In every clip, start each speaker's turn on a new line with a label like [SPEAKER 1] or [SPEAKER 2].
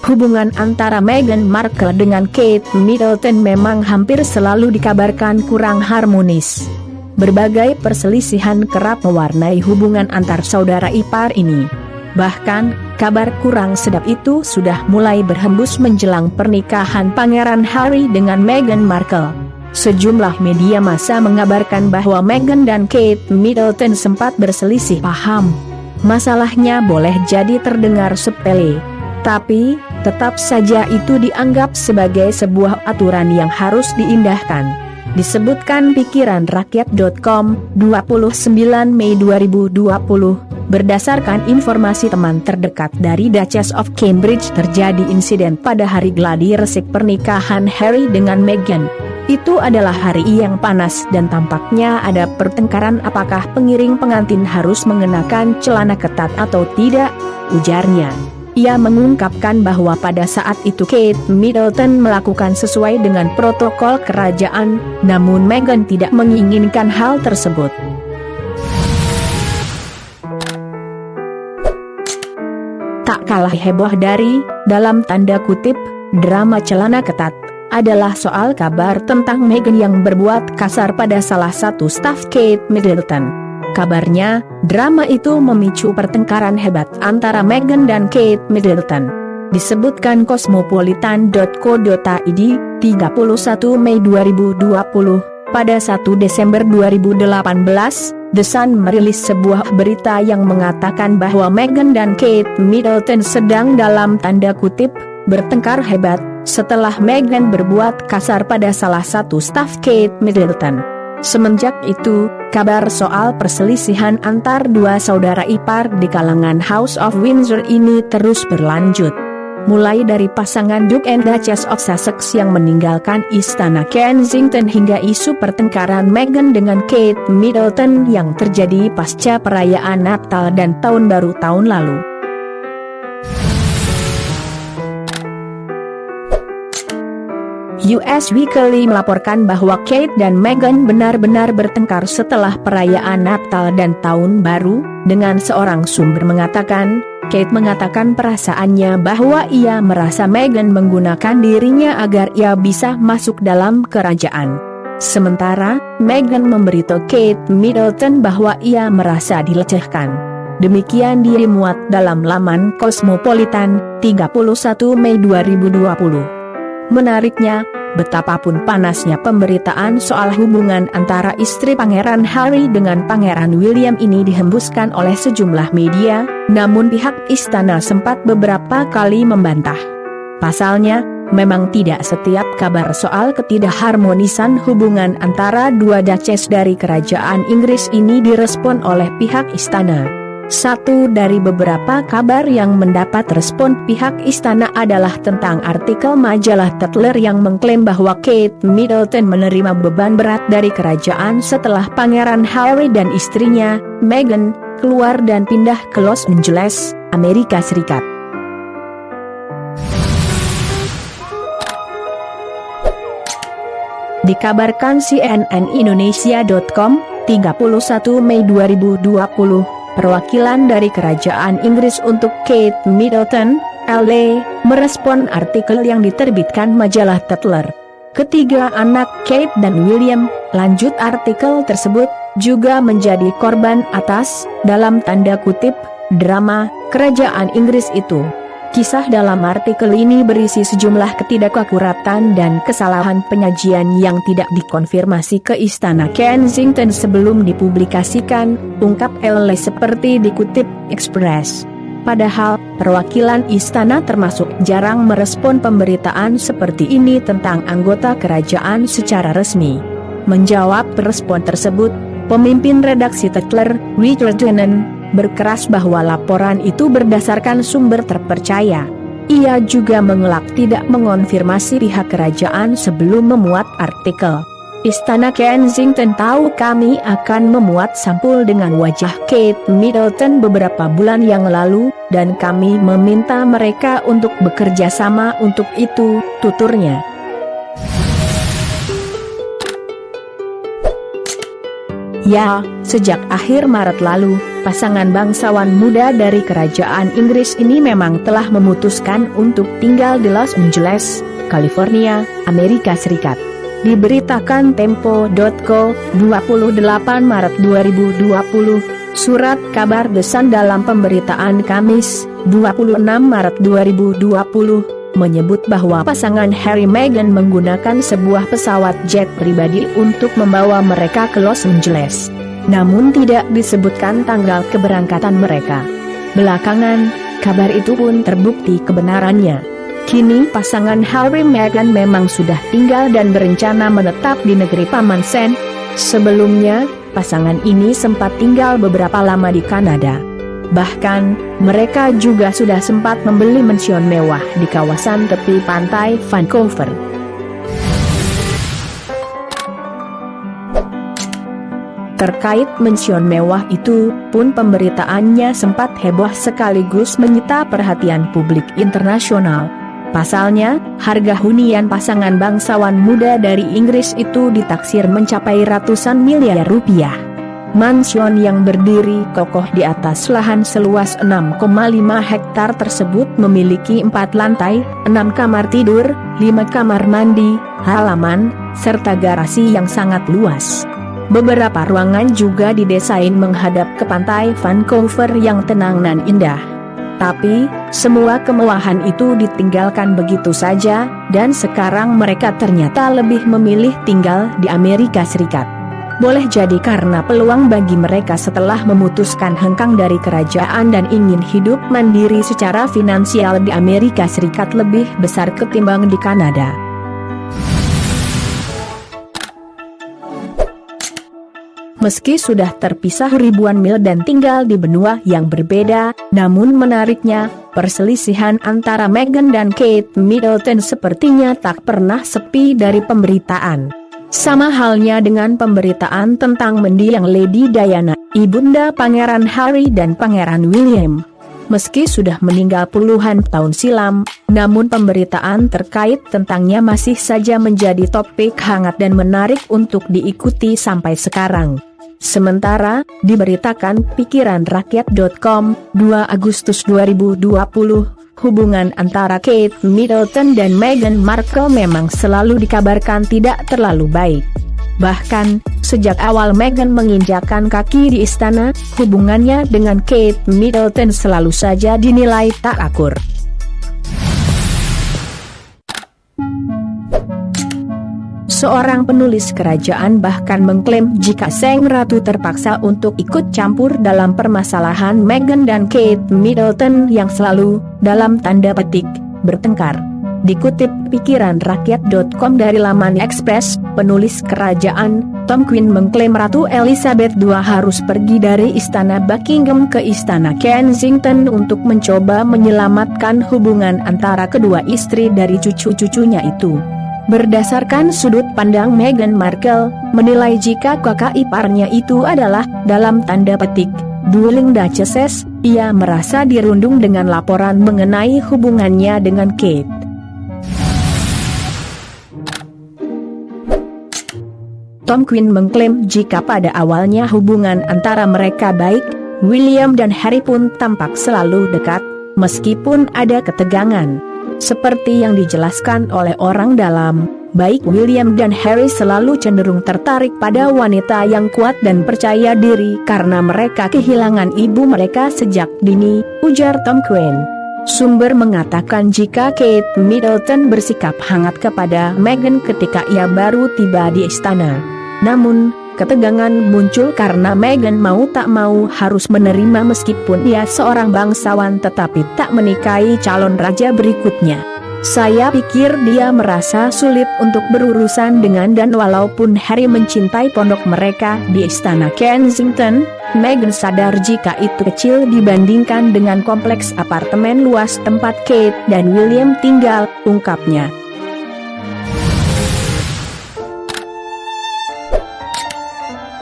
[SPEAKER 1] hubungan antara Meghan Markle dengan Kate Middleton memang hampir selalu dikabarkan kurang harmonis. Berbagai perselisihan kerap mewarnai hubungan antar saudara ipar ini. Bahkan, kabar kurang sedap itu sudah mulai berhembus menjelang pernikahan Pangeran Harry dengan Meghan Markle. Sejumlah media massa mengabarkan bahwa Meghan dan Kate Middleton sempat berselisih paham. Masalahnya boleh jadi terdengar sepele, tapi tetap saja itu dianggap sebagai sebuah aturan yang harus diindahkan. Disebutkan pikiranrakyat.com, 29 Mei 2020, berdasarkan informasi teman terdekat dari Duchess of Cambridge, terjadi insiden pada hari gladi resik pernikahan Harry dengan Meghan. Itu adalah hari yang panas dan tampaknya ada pertengkaran apakah pengiring pengantin harus mengenakan celana ketat atau tidak, ujarnya. Ia mengungkapkan bahwa pada saat itu Kate Middleton melakukan sesuai dengan protokol kerajaan, namun Meghan tidak menginginkan hal tersebut. Tak kalah heboh dari, dalam tanda kutip, drama celana ketat, adalah soal kabar tentang Meghan yang berbuat kasar pada salah satu staf Kate Middleton. Kabarnya, drama itu memicu pertengkaran hebat antara Meghan dan Kate Middleton. Disebutkan cosmopolitan.co.id, 31 Mei 2020, pada 1 Desember 2018, The Sun merilis sebuah berita yang mengatakan bahwa Meghan dan Kate Middleton sedang dalam tanda kutip, bertengkar hebat, setelah Meghan berbuat kasar pada salah satu staf Kate Middleton. Semenjak itu, kabar soal perselisihan antar dua saudara ipar di kalangan House of Windsor ini terus berlanjut. Mulai dari pasangan Duke and Duchess of Sussex yang meninggalkan Istana Kensington hingga isu pertengkaran Meghan dengan Kate Middleton yang terjadi pasca perayaan Natal dan Tahun Baru tahun lalu. US Weekly melaporkan bahwa Kate dan Meghan benar-benar bertengkar setelah perayaan Natal dan Tahun Baru, dengan seorang sumber mengatakan, Kate mengatakan perasaannya bahwa ia merasa Meghan menggunakan dirinya agar ia bisa masuk dalam kerajaan. Sementara, Meghan memberitahu Kate Middleton bahwa ia merasa dilecehkan. Demikian dimuat dalam laman Cosmopolitan, 31 Mei 2020. Menariknya, betapapun panasnya pemberitaan soal hubungan antara istri Pangeran Harry dengan Pangeran William ini dihembuskan oleh sejumlah media, namun pihak istana sempat beberapa kali membantah. Pasalnya, memang tidak setiap kabar soal ketidakharmonisan hubungan antara dua duchess dari kerajaan Inggris ini direspon oleh pihak istana. Satu dari beberapa kabar yang mendapat respon pihak istana adalah tentang artikel majalah Tatler yang mengklaim bahwa Kate Middleton menerima beban berat dari kerajaan setelah Pangeran Harry dan istrinya, Meghan, keluar dan pindah ke Los Angeles, Amerika Serikat. Dikabarkan cnnindonesia.com, 31 Mei 2020. Perwakilan dari kerajaan Inggris untuk Kate Middleton, LA, merespon artikel yang diterbitkan majalah Tatler. Ketiga anak Kate dan William, lanjut artikel tersebut, juga menjadi korban atas, dalam tanda kutip, drama kerajaan Inggris itu. Kisah dalam artikel ini berisi sejumlah ketidakakuratan dan kesalahan penyajian yang tidak dikonfirmasi ke Istana Kensington sebelum dipublikasikan, ungkap LA seperti dikutip Express. Padahal, perwakilan istana termasuk jarang merespon pemberitaan seperti ini tentang anggota kerajaan secara resmi. Menjawab respon tersebut, pemimpin redaksi Tatler, Richard Dennon, berkeras bahwa laporan itu berdasarkan sumber terpercaya. Ia juga mengelak tidak mengonfirmasi pihak kerajaan sebelum memuat artikel. Istana Kensington tahu kami akan memuat sampul dengan wajah Kate Middleton beberapa bulan yang lalu, dan kami meminta mereka untuk bekerja sama untuk itu, tuturnya. Ya, sejak akhir Maret lalu, pasangan bangsawan muda dari kerajaan Inggris ini memang telah memutuskan untuk tinggal di Los Angeles, California, Amerika Serikat. Diberitakan Tempo.co, 28 Maret 2020, surat kabar The Sun dalam pemberitaan Kamis, 26 Maret 2020, menyebut bahwa pasangan Harry Meghan menggunakan sebuah pesawat jet pribadi untuk membawa mereka ke Los Angeles. Namun tidak disebutkan tanggal keberangkatan mereka. Belakangan, kabar itu pun terbukti kebenarannya. Kini pasangan Harry Meghan memang sudah tinggal dan berencana menetap di negeri Paman Sam. Sebelumnya, pasangan ini sempat tinggal beberapa lama di Kanada. Bahkan, mereka juga sudah sempat membeli mansion mewah di kawasan tepi pantai Vancouver. Terkait mansion mewah itu pun pemberitaannya sempat heboh sekaligus menyita perhatian publik internasional. Pasalnya, harga hunian pasangan bangsawan muda dari Inggris itu ditaksir mencapai ratusan miliar rupiah. Mansion yang berdiri kokoh di atas lahan seluas 6,5 hektar tersebut memiliki 4 lantai, 6 kamar tidur, 5 kamar mandi, halaman, serta garasi yang sangat luas. Beberapa ruangan juga didesain menghadap ke pantai Vancouver yang tenang dan indah. Tapi, semua kemewahan itu ditinggalkan begitu saja, dan sekarang mereka ternyata lebih memilih tinggal di Amerika Serikat. Boleh jadi karena peluang bagi mereka setelah memutuskan hengkang dari kerajaan dan ingin hidup mandiri secara finansial di Amerika Serikat lebih besar ketimbang di Kanada. Meski sudah terpisah ribuan mil dan tinggal di benua yang berbeda, namun menariknya, perselisihan antara Meghan dan Kate Middleton sepertinya tak pernah sepi dari pemberitaan. Sama halnya dengan pemberitaan tentang mendiang Lady Diana, ibunda Pangeran Harry dan Pangeran William. Meski sudah meninggal puluhan tahun silam, namun pemberitaan terkait tentangnya masih saja menjadi topik hangat dan menarik untuk diikuti sampai sekarang. Sementara, diberitakan pikiranrakyat.com, 2 Agustus 2020, hubungan antara Kate Middleton dan Meghan Markle memang selalu dikabarkan tidak terlalu baik. Bahkan, sejak awal Meghan menginjakkan kaki di istana, hubungannya dengan Kate Middleton selalu saja dinilai tak akur. Seorang penulis kerajaan bahkan mengklaim jika Sang Ratu terpaksa untuk ikut campur dalam permasalahan Meghan dan Kate Middleton yang selalu, dalam tanda petik, bertengkar. Dikutip pikiranrakyat.com dari laman Express, penulis kerajaan, Tom Quinn mengklaim Ratu Elizabeth II harus pergi dari Istana Buckingham ke Istana Kensington untuk mencoba menyelamatkan hubungan antara kedua istri dari cucu-cucunya itu. Berdasarkan sudut pandang Meghan Markle, menilai jika kakak iparnya itu adalah, dalam tanda petik, dueling duchesses, ia merasa dirundung dengan laporan mengenai hubungannya dengan Kate. Tom Quinn mengklaim jika pada awalnya hubungan antara mereka baik, William dan Harry pun tampak selalu dekat, meskipun ada ketegangan. Seperti yang dijelaskan oleh orang dalam, baik William dan Harry selalu cenderung tertarik pada wanita yang kuat dan percaya diri karena mereka kehilangan ibu mereka sejak dini, ujar Tom Quinn. Sumber mengatakan jika Kate Middleton bersikap hangat kepada Meghan ketika ia baru tiba di istana. Namun, ketegangan muncul karena Meghan mau tak mau harus menerima meskipun dia seorang bangsawan tetapi tak menikahi calon raja berikutnya. Saya pikir dia merasa sulit untuk berurusan dengan dan walaupun Harry mencintai pondok mereka di Istana Kensington, Meghan sadar jika itu kecil dibandingkan dengan kompleks apartemen luas tempat Kate dan William tinggal, ungkapnya.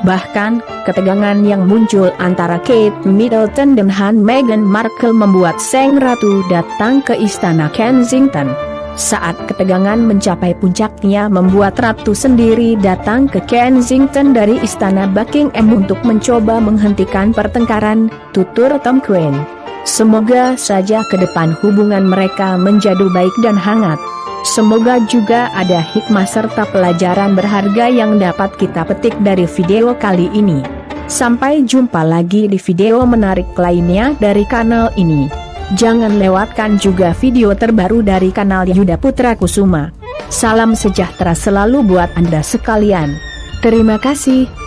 [SPEAKER 1] Bahkan, ketegangan yang muncul antara Kate Middleton dan Meghan Markle membuat Sang Ratu datang ke Istana Kensington. Saat ketegangan mencapai puncaknya membuat Ratu sendiri datang ke Kensington dari istana Buckingham untuk mencoba menghentikan pertengkaran, tutur Tom Quinn. Semoga saja ke depan hubungan mereka menjadi baik dan hangat. Semoga juga ada hikmah serta pelajaran berharga yang dapat kita petik dari video kali ini. Sampai jumpa lagi di video menarik lainnya dari kanal ini. Jangan lewatkan juga video terbaru dari kanal Yuda Putra Kusuma. Salam sejahtera selalu buat Anda sekalian. Terima kasih.